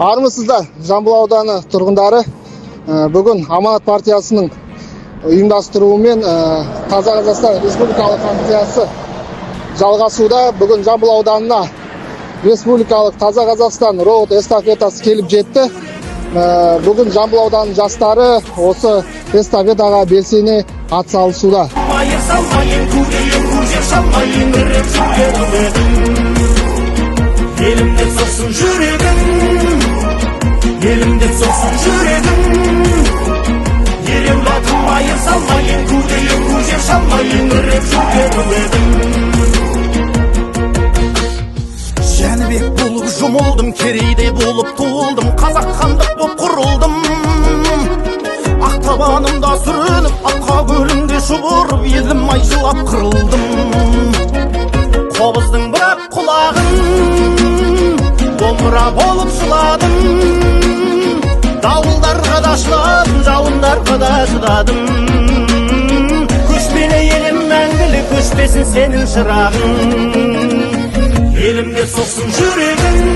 Армысыздар, Жамбыл ауданы тұрғындары. Бүгін Аманат партиясының ұйымдастыруымен Таза Қазақстан республикалық акциясы жалғасуда. Бүгін Жамбыл ауданына республикалық Таза Қазақстан роуд эстафетасы келіп жетті. Бүгін Жамбыл ауданының жастары осы эстафетаға белсене атсалысуда. Elimde sosun yüreğim, elimde sosun yüreğim. Yerevladım ayır salmayın, kurdeyim kuzer salmayın, ırıp yüreğim. Жәнібек болып жұмылдым, керейде болып туылдым, қазақ хандық боп құрылдым. Ақтабанымда сүрініп, атқа көлімде шұбырып, елім ай жылап қырылдым. Қобыздың бірақ құлағын домбыра болып жыладым. Дауылдарға да шыдадым, жауындарға да шыдадым. Көшпелі елім мәңгілік, көшпесін сенің шырағың. Елімде соқсын жүрегім,